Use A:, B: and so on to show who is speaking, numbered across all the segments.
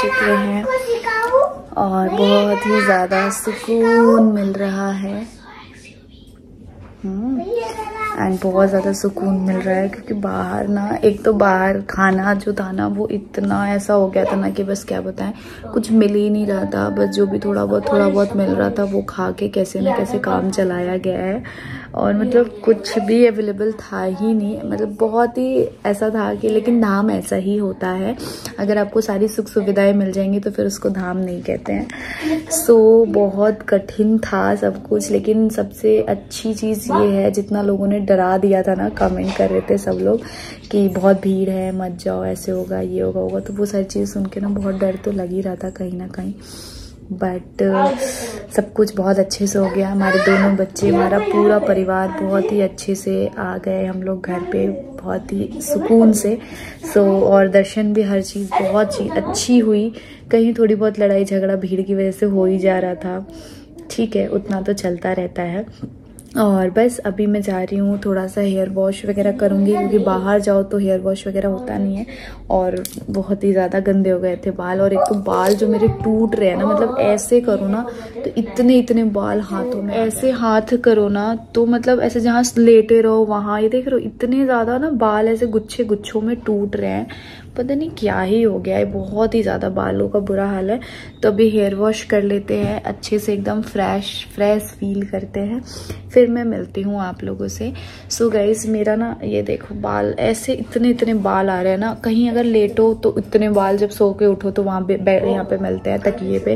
A: चुके हैं और बहुत ही ज़्यादा सुकून मिल रहा है। एंड बहुत ज़्यादा सुकून मिल रहा है क्योंकि बाहर ना, एक तो बाहर खाना जो था ना वो इतना ऐसा हो गया था ना कि बस क्या बताएं, कुछ मिल ही नहीं रहा था। बस जो भी थोड़ा बहुत मिल रहा था वो खा के कैसे न कैसे काम चलाया गया है। और मतलब कुछ भी अवेलेबल था ही नहीं, मतलब बहुत ही ऐसा था कि, लेकिन धाम ऐसा ही होता है, अगर आपको सारी सुख सुविधाएं मिल जाएंगी तो फिर उसको धाम नहीं कहते हैं। सो बहुत कठिन था सब कुछ, लेकिन सबसे अच्छी चीज़ ये है, जितना लोगों ने डरा दिया था ना, कमेंट कर रहे थे सब लोग कि बहुत भीड़ है मत जाओ, ऐसे होगा ये होगा, तो वो सारी चीज़ सुन के ना बहुत डर तो लग ही रहा था कहीं ना कहीं। बट सब कुछ बहुत अच्छे से हो गया। हमारे दोनों बच्चे, हमारा पूरा परिवार बहुत ही अच्छे से आ गए हम लोग घर पे, बहुत ही सुकून से। और दर्शन भी, हर चीज़ बहुत अच्छी हुई। कहीं थोड़ी बहुत लड़ाई झगड़ा भीड़ की वजह से हो ही जा रहा था, ठीक है, उतना तो चलता रहता है। और बस अभी मैं जा रही हूँ, थोड़ा सा हेयर वॉश वगैरह करूँगी क्योंकि बाहर जाओ तो हेयर वॉश वगैरह होता नहीं है और बहुत ही ज़्यादा गंदे हो गए थे बाल। और एक तो बाल जो मेरे टूट रहे हैं ना, मतलब ऐसे करो ना तो इतने बाल हाथों में, ऐसे हाथ करो ना तो मतलब ऐसे जहाँ लेटे रहो वहाँ, ये देख रहे हो इतने ज़्यादा ना बाल ऐसे गुच्छों में टूट रहे हैं, पता नहीं क्या ही हो गया है, बहुत ही ज़्यादा बालों का बुरा हाल है। तो अभी हेयर वॉश कर लेते हैं अच्छे से, एकदम फ्रेश फील करते हैं, फिर मैं मिलती हूँ आप लोगों से। सो गाइस, मेरा ना ये देखो बाल ऐसे इतने बाल आ रहे हैं ना, कहीं अगर लेटो तो इतने बाल, जब सो के उठो तो वहाँ पे यहाँ पे मिलते हैं तकिए पे,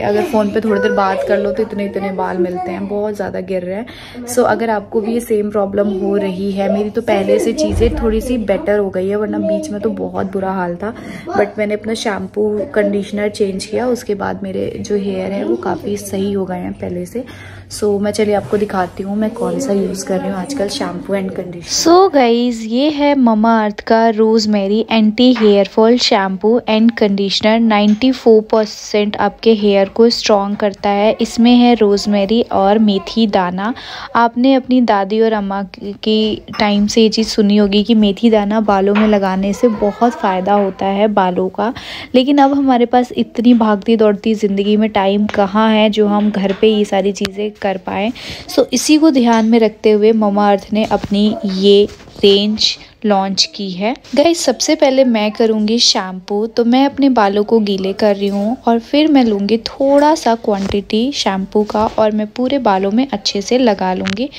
A: अगर फ़ोन पे थोड़ी देर बात कर लो तो इतने बाल मिलते हैं, बहुत ज़्यादा गिर रहे हैं। सो अगर आपको भी ये सेम प्रॉब्लम हो रही है, मेरी तो पहले से चीज़ें थोड़ी सी बेटर हो गई है, वरना बीच में तो बहुत बुरा हाल था। बट मैंने अपना शैम्पू कंडीशनर चेंज किया, उसके बाद मेरे जो हेयर है वो काफ़ी सही हो गए हैं पहले से। सो मैं चलिए आपको दिखाती हूँ मैं कौन सा यूज़ कर रही हूँ आजकल shampoo and conditioner. So guys, ये है ममा अर्थ का rosemary anti hair fall shampoo and conditioner. 94% आपके हेयर को स्ट्रॉन्ग करता है। इसमें है रोजमेरी और मेथी दाना। आपने अपनी दादी और अम्मा की टाइम से ये चीज़ सुनी होगी कि मेथी दाना बालों में लगाने से बहुत फ़ायदा होता है बालों का, लेकिन अब हमारे पास इतनी भागती दौड़ती ज़िंदगी में टाइम कहाँ है जो हम घर पे ये सारी चीज़ें कर पाएँ। सो इसी को ध्यान में रखते हुए ममा अर्थ ने अपनी ये रेंज लॉन्च की है। गाइस, सबसे पहले मैं करूँगी शैम्पू, तो मैं अपने बालों को गीले कर रही हूँ और फिर मैं लूँगी थोड़ा सा क्वांटिटी शैम्पू का और मैं पूरे बालों में अच्छे से लगा लूँगी।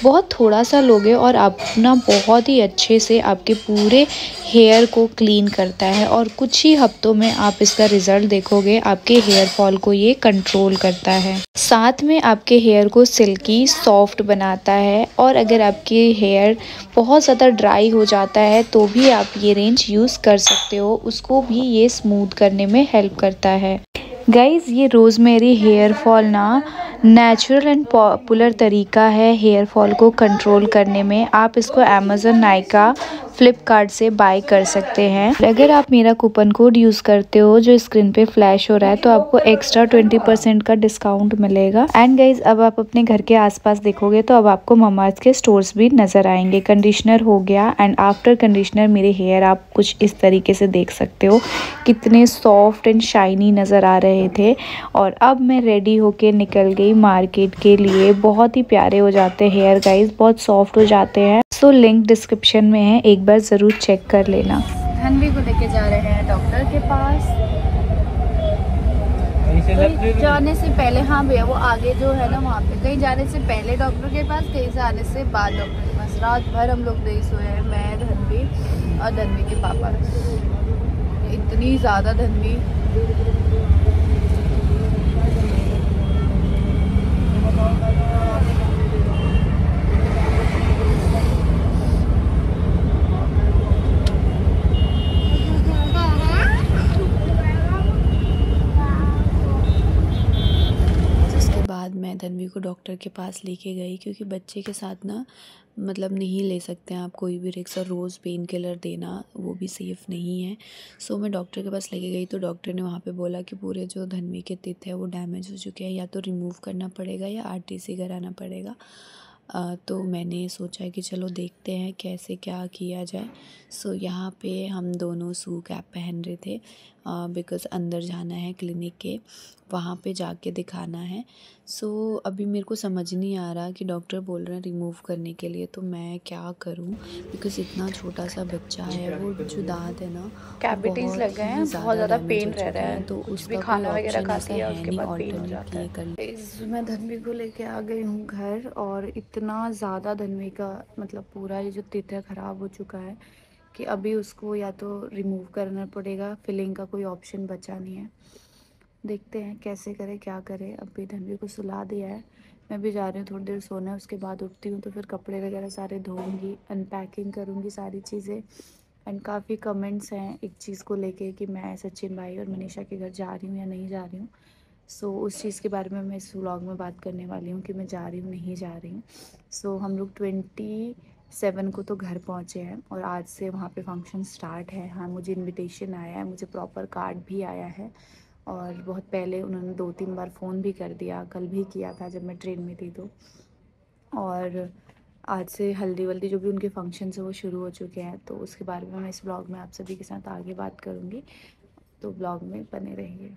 A: बहुत थोड़ा सा लोगे और अपना बहुत ही अच्छे से आपके पूरे हेयर को क्लीन करता है और कुछ ही हफ्तों में आप इसका रिजल्ट देखोगे। आपके हेयर फॉल को ये कंट्रोल करता है, साथ में आपके हेयर को सिल्की सॉफ्ट बनाता है। और अगर आपके हेयर बहुत ज़्यादा ड्राई हो जाता है तो भी आप ये रेंज यूज़ कर सकते हो, उसको भी ये स्मूथ करने में हेल्प करता है। गाइज़, ये रोज़मेरी हेयर फॉल ना नेचुरल एंड पॉपुलर तरीका है हेयर फॉल को कंट्रोल करने में। आप इसको अमेज़न, नायका, फ्लिपकार्ट से बाय कर सकते हैं। अगर आप मेरा कूपन कोड यूज़ करते हो जो स्क्रीन पे फ्लैश हो रहा है तो आपको एक्स्ट्रा 20% का डिस्काउंट मिलेगा। एंड गाइज, अब आप अपने घर के आसपास देखोगे तो अब आपको ममाअर्थ के स्टोर्स भी नज़र आएंगे। कंडीशनर हो गया एंड आफ्टर कंडीशनर मेरे हेयर आप कुछ इस तरीके से देख सकते हो, कितने सॉफ्ट एंड शाइनी नज़र आ रहे थे। और अब मैं रेडी होके निकल गई मार्केट के लिए। बहुत ही प्यारे हो जाते हैं हेयर गाइज, बहुत सॉफ्ट हो जाते हैं। सो लिंक डिस्क्रिप्शन में है, एक बार ज़रूर चेक कर लेना। धनवी को लेके जा रहे हैं डॉक्टर के पास। कहीं जाने से पहले, हाँ भैया वो आगे जो है ना वहाँ पे, कहीं जाने से पहले डॉक्टर के पास, कहीं जाने से बाद डॉक्टर के पास। रात भर हम लोग नहीं सोए हैं, मैं, धनवी और धनवी के पापा। इतनी ज़्यादा धनवी मैं धनवी को डॉक्टर के पास लेके गई क्योंकि बच्चे के साथ ना मतलब नहीं ले सकते हैं आप कोई भी रिक्स, और रोज़ पेन किलर देना वो भी सेफ़ नहीं है। सो मैं डॉक्टर के पास लेके गई तो डॉक्टर ने वहाँ पे बोला कि पूरे जो धनवी के तित है वो डैमेज हो चुके हैं, या तो रिमूव करना पड़ेगा या आरटीसी कराना पड़ेगा। तो मैंने सोचा कि चलो देखते हैं कैसे क्या किया जाए। सो यहाँ पे हम दोनों शू कैप पहन रहे थे बिकॉज़ अंदर जाना है क्लिनिक के, वहाँ पे जाके दिखाना है। सो अभी मेरे को समझ नहीं आ रहा कि डॉक्टर बोल रहे हैं रिमूव करने के लिए, तो मैं क्या करूँ बिकॉज़ इतना छोटा सा बच्चा है, वो जो दांत है ना
B: कैविटीज़ लग गए हैं, बहुत ज़्यादा पेन रह रहा है,
A: तो
B: कुछ भी
A: उसका कोई
B: खाना वगैरह
A: ऑप्शन
B: खाती
A: ऐसा
B: है
A: है
B: उसके
A: नहीं
B: बाद पेन हो
A: ऑल्टरनेट
B: जाता
A: ये
B: है।
A: कर। मैं धन्वी को लेके आ गई हूँ घर, और इतना ज़्यादा धन्वी का मतलब पूरा ये जो तित है ख़राब हो चुका है कि अभी उसको या तो रिमूव करना पड़ेगा, फिलिंग का कोई ऑप्शन बचा नहीं है। देखते हैं कैसे करें क्या करें। अभी धन्वी को सुला दिया है, मैं भी जा रही हूँ थोड़ी देर सोने, उसके बाद उठती हूँ तो फिर कपड़े वगैरह सारे धोऊंगी, अनपैकिंग करूँगी सारी चीज़ें। एंड काफ़ी कमेंट्स हैं एक चीज़ को लेके कि मैं सचिन भाई और मनीषा के घर जा रही हूँ या नहीं जा रही हूँ। सो उस चीज़ के बारे में मैं इस व्लॉग में बात करने वाली हूँ कि मैं जा रही हूँ नहीं जा रही हूँ। सो हम लोग 27 को तो घर पहुँचे हैं और आज से वहाँ पे फंक्शन स्टार्ट है। हाँ, मुझे इनविटेशन आया है, मुझे प्रॉपर कार्ड भी आया है, और बहुत पहले उन्होंने 2-3 बार फ़ोन भी कर दिया, कल भी किया था जब मैं ट्रेन में थी तो। और आज से हल्दी वल्दी जो भी उनके फंक्शंस है वो शुरू हो चुके हैं, तो उसके बारे में मैं इस ब्लॉग में आप सभी के साथ आगे बात करूँगी, तो ब्लॉग में बने रहिए।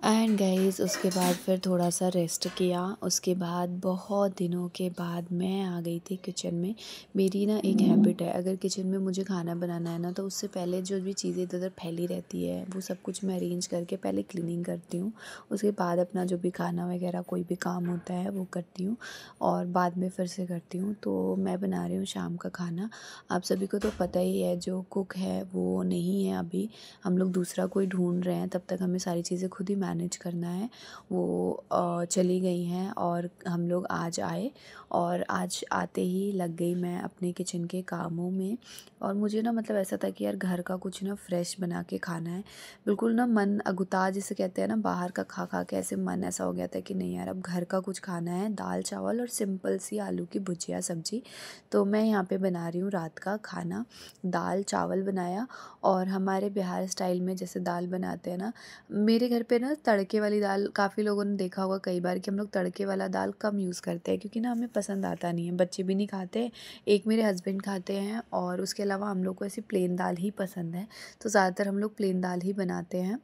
A: एंड गाइस उसके बाद फिर थोड़ा सा रेस्ट किया, उसके बाद बहुत दिनों के बाद मैं आ गई थी किचन में। मेरी ना एक हैबिट है, अगर किचन में मुझे खाना बनाना है ना, तो उससे पहले जो भी चीज़ें इधर उधर फैली रहती है वो सब कुछ मैं अरेंज करके पहले क्लीनिंग करती हूँ। उसके बाद अपना जो भी खाना वगैरह कोई भी काम होता है वो करती हूँ, और बाद में फिर से करती हूँ। तो मैं बना रही हूँ शाम का खाना। आप सभी को तो पता ही है, जो कुक है वो नहीं है अभी, हम लोग दूसरा कोई ढूंढ रहे हैं, तब तक हमें सारी चीज़ें खुद ही मैनेज करना है। वो चली गई हैं और हम लोग आज आए, और आज आते ही लग गई मैं अपने किचन के कामों में। और मुझे ना मतलब ऐसा था कि यार घर का कुछ ना फ्रेश बना के खाना है। बिल्कुल ना मन अगुता जिसे कहते हैं ना, बाहर का खा खा के ऐसे मन ऐसा हो गया था कि नहीं यार अब घर का कुछ खाना है, दाल चावल और सिंपल सी आलू की भुजिया सब्जी। तो मैं यहाँ पे बना रही हूँ रात का खाना, दाल चावल बनाया। और हमारे बिहार स्टाइल में जैसे दाल बनाते हैं ना, मेरे घर पे ना तड़के वाली दाल, काफ़ी लोगों ने देखा होगा कई बार कि हम लोग तड़के वाला दाल कम यूज़ करते हैं, क्योंकि ना हमें पसंद आता नहीं है, बच्चे भी नहीं खाते, एक मेरे हस्बैंड खाते हैं, और उसके अलावा हम लोग को ऐसी प्लेन दाल ही पसंद है, तो ज़्यादातर हम लोग प्लेन दाल ही बनाते हैं।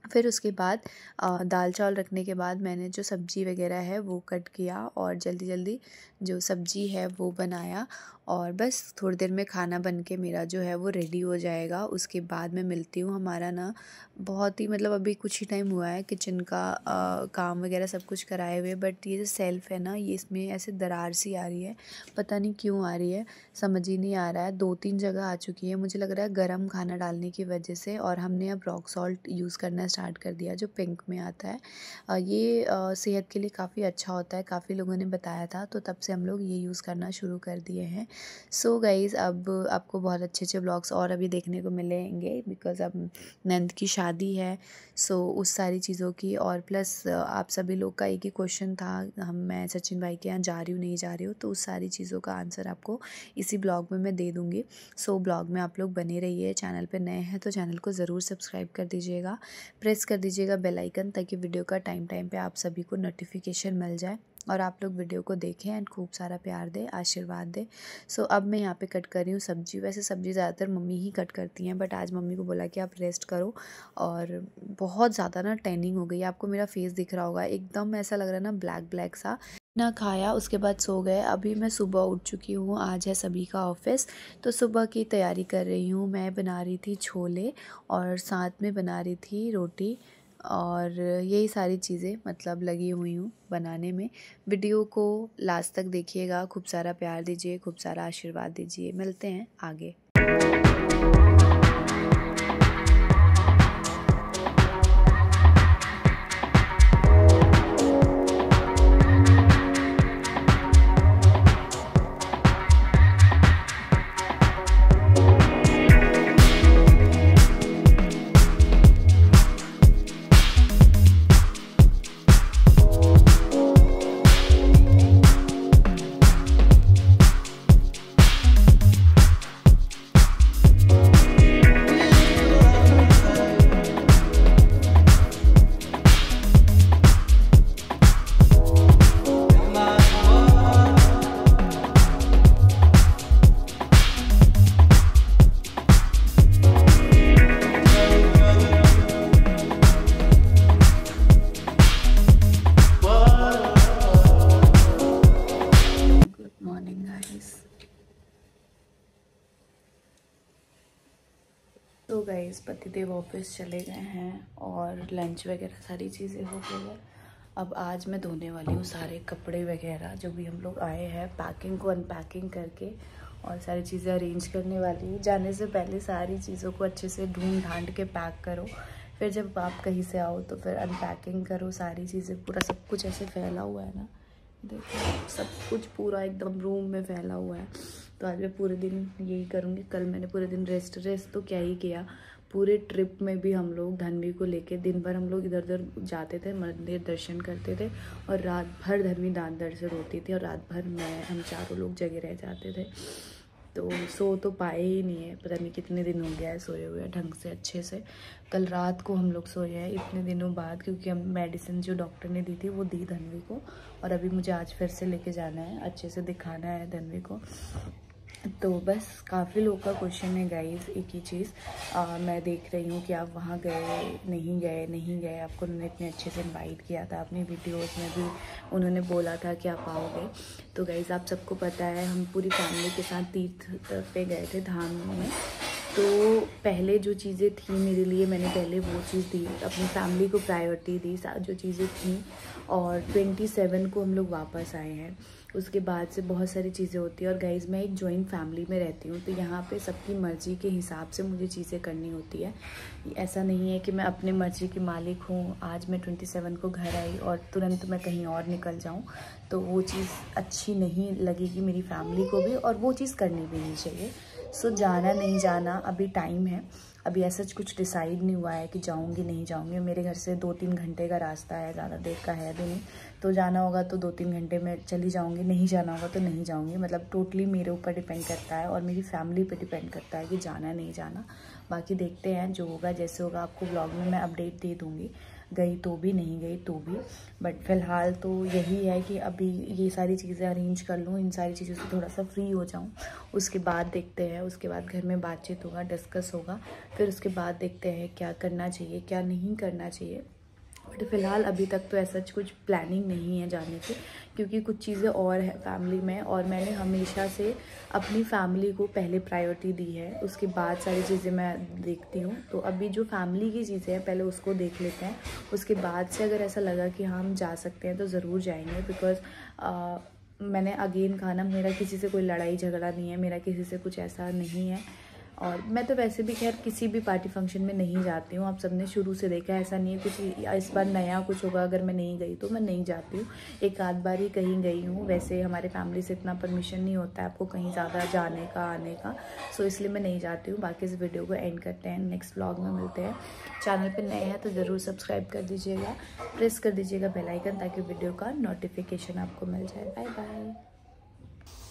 A: फिर उसके बाद दाल चावल रखने के बाद मैंने जो सब्ज़ी वगैरह है वो कट किया, और जल्दी जल्दी जो सब्ज़ी है वो बनाया, और बस थोड़ी देर में खाना बन के मेरा जो है वो रेडी हो जाएगा। उसके बाद मैं मिलती हूँ। हमारा ना बहुत ही मतलब अभी कुछ ही टाइम हुआ है किचन का काम वगैरह सब कुछ कराए हुए, बट ये जो सेल्फ़ है ना, ये इसमें ऐसे दरार सी आ रही है, पता नहीं क्यों आ रही है, समझ ही नहीं आ रहा है। 2-3 जगह आ चुकी है, मुझे लग रहा है गर्म खाना डालने की वजह से। और हमने अब रॉक सॉल्ट यूज़ करना स्टार्ट कर दिया, जो पिंक में आता है। ये सेहत के लिए काफ़ी अच्छा होता है, काफ़ी लोगों ने बताया था, तो तब से हम लोग ये यूज़ करना शुरू कर दिए हैं। सो गाइज़ अब आपको बहुत अच्छे अच्छे ब्लॉग्स और अभी देखने को मिलेंगे, बिकॉज़ अब नंद की शादी है। सो उस सारी चीज़ों की, और प्लस आप सभी लोग का एक ही क्वेश्चन था, मैं सचिन भाई के यहाँ जा रही हूँ नहीं जा रही हूँ, तो उस सारी चीज़ों का आंसर आपको इसी ब्लॉग में मैं दे दूँगी। सो ब्लॉग में आप लोग बने रहिए। चैनल पे नए हैं तो चैनल को ज़रूर सब्सक्राइब कर दीजिएगा, प्रेस कर दीजिएगा बेल आइकन, ताकि वीडियो का टाइम टाइम पे आप सभी को नोटिफिकेशन मिल जाए, और आप लोग वीडियो को देखें एंड खूब सारा प्यार दें, आशीर्वाद दें। सो अब मैं यहाँ पे कट कर रही हूँ सब्जी। वैसे सब्जी ज़्यादातर मम्मी ही कट करती हैं, बट आज मम्मी को बोला कि आप रेस्ट करो। और बहुत ज़्यादा ना टैनिंग हो गई है, आपको मेरा फेस दिख रहा होगा, एकदम ऐसा लग रहा है ना ब्लैक ब्लैक सा। ना खाया, उसके बाद सो गए। अभी मैं सुबह उठ चुकी हूँ, आज है सभी का ऑफिस, तो सुबह की तैयारी कर रही हूँ। मैं बना रही थी छोले, और साथ में बना रही थी रोटी, और यही सारी चीज़ें मतलब लगी हुई हूँ बनाने में। वीडियो को लास्ट तक देखिएगा, खूब सारा प्यार दीजिए, खूब सारा आशीर्वाद दीजिए। मिलते हैं आगे। पतिदेव ऑफिस चले गए हैं और लंच वगैरह सारी चीज़ें हो गई है। अब आज मैं धोने वाली हूँ सारे कपड़े वगैरह जो भी हम लोग आए हैं, पैकिंग को अनपैकिंग करके और सारी चीज़ें अरेंज करने वाली हूँ। जाने से पहले सारी चीज़ों को अच्छे से ढूंढ ढांड के पैक करो, फिर जब आप कहीं से आओ तो फिर अनपैकिंग करो सारी चीज़ें। पूरा सब कुछ ऐसे फैला हुआ है ना, देखो सब कुछ पूरा एकदम रूम में फैला हुआ है। तो आज मैं पूरे दिन यही करूँगी। कल मैंने पूरे दिन रेस्ट तो क्या ही किया। पूरे ट्रिप में भी हम लोग धन्वी को लेके दिन भर हम लोग इधर उधर जाते थे, मंदिर दर्शन करते थे और रात भर धन्वी दांत दर्द से रोती थी और रात भर हम चारों लोग जगे रह जाते थे। तो सो तो पाए ही नहीं है, पता नहीं कितने दिन हो गया है सोए हुए ढंग से अच्छे से। कल रात को हम लोग सोए हैं इतने दिनों बाद, क्योंकि हम मेडिसिन जो डॉक्टर ने दी थी वो दी धन्वी को और अभी मुझे आज फिर से लेके जाना है, अच्छे से दिखाना है धन्वी को। तो बस काफ़ी लोगों का क्वेश्चन है गाइस, एक ही चीज़ मैं देख रही हूँ कि आप वहाँ गए नहीं गए। आपको उन्होंने इतने अच्छे से इनवाइट किया था, अपनी वीडियोस में भी उन्होंने बोला था कि आप आओगे। तो गाइस आप सबको पता है हम पूरी फैमिली के साथ तीर्थ पे गए थे धाम में। तो पहले जो चीज़ें थी मेरे लिए, मैंने पहले वो चीज़ दी, अपनी फैमिली को प्रायोरिटी दी, जो चीज़ें थी। और 27 को हम लोग वापस आए हैं। उसके बाद से बहुत सारी चीज़ें होती हैं और गाइज़ मैं एक जॉइंट फैमिली में रहती हूँ, तो यहाँ पे सबकी मर्ज़ी के हिसाब से मुझे चीज़ें करनी होती है। ऐसा नहीं है कि मैं अपनी मर्ज़ी की मालिक हूँ। आज मैं 27 को घर आई और तुरंत मैं कहीं और निकल जाऊँ, तो वो चीज़ अच्छी नहीं लगेगी मेरी फैमिली को भी और वो चीज़ करनी भी नहीं चाहिए। सो जाना नहीं जाना अभी टाइम है, अभी ऐसा कुछ डिसाइड नहीं हुआ है कि जाऊंगी नहीं जाऊंगी। मेरे घर से 2-3 घंटे का रास्ता है, ज़्यादा देर का है भी नहीं। तो जाना होगा तो 2-3 घंटे में चली जाऊंगी, नहीं जाना होगा तो नहीं जाऊंगी। मतलब टोटली मेरे ऊपर डिपेंड करता है और मेरी फैमिली पे डिपेंड करता है कि जाना नहीं जाना। बाकी देखते हैं जो होगा, जैसे होगा आपको ब्लॉग में मैं अपडेट दे दूँगी, गई तो भी नहीं गई तो भी। बट फ़िलहाल तो यही है कि अभी ये सारी चीज़ें अरेंज कर लूँ, इन सारी चीज़ों से थोड़ा सा फ्री हो जाऊँ, उसके बाद देखते हैं। उसके बाद घर में बातचीत होगा, डिस्कस होगा, फिर उसके बाद देखते हैं क्या करना चाहिए क्या नहीं करना चाहिए। बट फ़िलहाल अभी तक तो ऐसा कुछ प्लानिंग नहीं है जाने की, क्योंकि कुछ चीज़ें और है फैमिली में और मैंने हमेशा से अपनी फैमिली को पहले प्रायोरिटी दी है, उसके बाद सारी चीज़ें मैं देखती हूँ। तो अभी जो फैमिली की चीज़ें हैं पहले उसको देख लेते हैं, उसके बाद से अगर ऐसा लगा कि हाँ हम जा सकते हैं तो ज़रूर जाएंगे। बिकॉज़ मैंने अगेन कहा ना, मेरा किसी से कोई लड़ाई झगड़ा नहीं है, मेरा किसी से कुछ ऐसा नहीं है। और मैं तो वैसे भी खैर किसी भी पार्टी फंक्शन में नहीं जाती हूँ, आप सबने शुरू से देखा है, ऐसा नहीं है कुछ इस बार नया कुछ होगा। अगर मैं नहीं गई तो मैं नहीं जाती हूँ, एक आध बार ही कहीं गई हूँ। वैसे हमारे फैमिली से इतना परमिशन नहीं होता है आपको कहीं ज़्यादा जाने का आने का, सो इसलिए मैं नहीं जाती हूँ। बाकी इस वीडियो को एंड करते हैं, नेक्स्ट व्लॉग में मिलते हैं। चैनल पर नए हैं तो ज़रूर सब्सक्राइब कर दीजिएगा, प्रेस कर दीजिएगा बेल आइकन, ताकि वीडियो का नोटिफिकेशन आपको मिल जाए। Bye bye.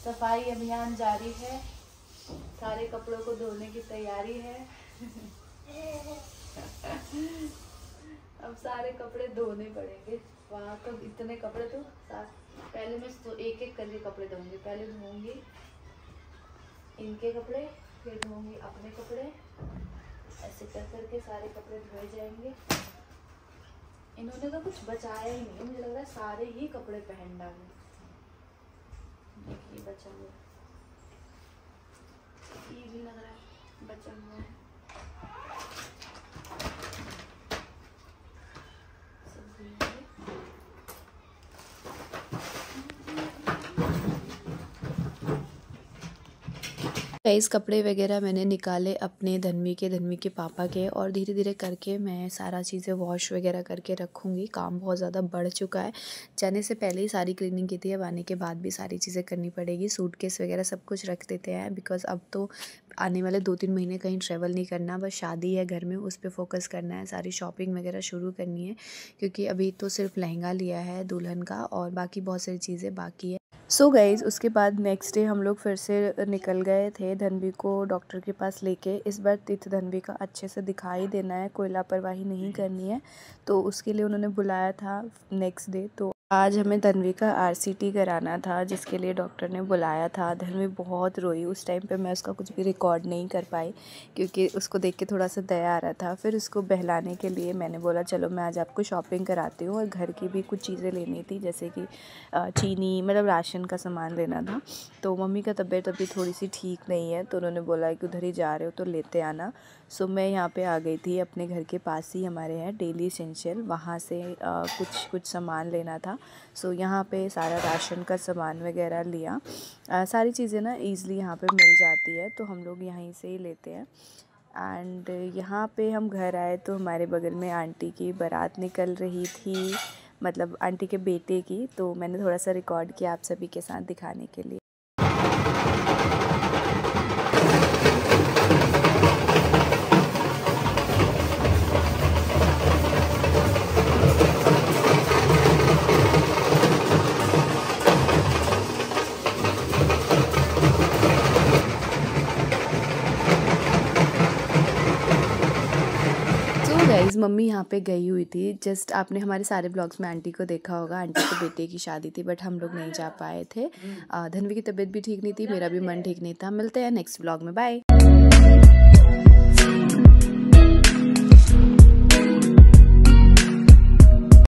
A: सफाई अभियान जारी है, सारे कपड़ों को धोने की तैयारी है। अब सारे कपड़े धोने पड़ेंगे, वहाँ तो इतने कपड़े तो पहले मैं तो एक एक करके कपड़े धोऊंगी। पहले धोऊंगी इनके कपड़े, फिर धोऊंगी अपने कपड़े, ऐसे कर करके सारे कपड़े धोए जाएंगे। इन्होंने तो कुछ बचाया ही नहीं, मुझे लग रहा है सारे ही कपड़े पहन डाले। देखिए बचा हुआ, ये भी लग रहा है बचा हुआ है। गाइस कपड़े वगैरह मैंने निकाले अपने धन्वी के पापा के, और धीरे धीरे करके मैं सारा चीज़ें वॉश वगैरह करके रखूँगी। काम बहुत ज़्यादा बढ़ चुका है, जाने से पहले ही सारी क्लीनिंग की थी, अब आने के बाद भी सारी चीज़ें करनी पड़ेगी। सूटकेस वगैरह सब कुछ रख देते हैं, बिकॉज़ अब तो आने वाले 2-3 महीने कहीं ट्रैवल नहीं करना, बस शादी है घर में, उस पर फोकस करना है। सारी शॉपिंग वगैरह शुरू करनी है, क्योंकि अभी तो सिर्फ लहंगा लिया है दुल्हन का और बाकी बहुत सारी चीज़ें बाकी है। सो गाइज़ उसके बाद नेक्स्ट डे हम लोग फिर से निकल गए थे धन्वी को डॉक्टर के पास लेके। इस बार तीर्थ धन्वी का अच्छे से दिखाई देना है, कोई लापरवाही नहीं करनी है, तो उसके लिए उन्होंने बुलाया था नेक्स्ट डे। तो आज हमें धन्वी का RCT कराना था, जिसके लिए डॉक्टर ने बुलाया था। धन्वी बहुत रोई, उस टाइम पे मैं उसका कुछ भी रिकॉर्ड नहीं कर पाई, क्योंकि उसको देख के थोड़ा सा दया आ रहा था। फिर उसको बहलाने के लिए मैंने बोला चलो मैं आज आपको शॉपिंग कराती हूँ, और घर की भी कुछ चीज़ें लेनी थी, जैसे कि चीनी, मतलब राशन का सामान लेना था। तो मम्मी का तबीयत अभी थोड़ी सी ठीक नहीं है, तो उन्होंने बोला कि उधर ही जा रहे हो तो लेते आना। सो मैं यहाँ पे आ गई थी, अपने घर के पास ही हमारे है डेली एसेंशियल, वहाँ से कुछ सामान लेना था। सो यहाँ पे सारा राशन का सामान वगैरह लिया। सारी चीज़ें ना ईज़िली यहाँ पे मिल जाती है, तो हम लोग यहीं से ही लेते हैं। एंड यहाँ पे हम घर आए तो हमारे बगल में आंटी की बारात निकल रही थी, मतलब आंटी के बेटे की। तो मैंने थोड़ा सा रिकॉर्ड किया आप सभी के साथ दिखाने के लिए। गाइस मम्मी यहाँ पे गई हुई थी। जस्ट आपने हमारे सारे ब्लॉग्स में आंटी को देखा होगा, आंटी के बेटे की शादी थी, बट हम लोग नहीं जा पाए थे। धनवी की तबीयत भी ठीक नहीं थी, मेरा भी मन ठीक नहीं था। मिलते हैं नेक्स्ट ब्लॉग में, बाय।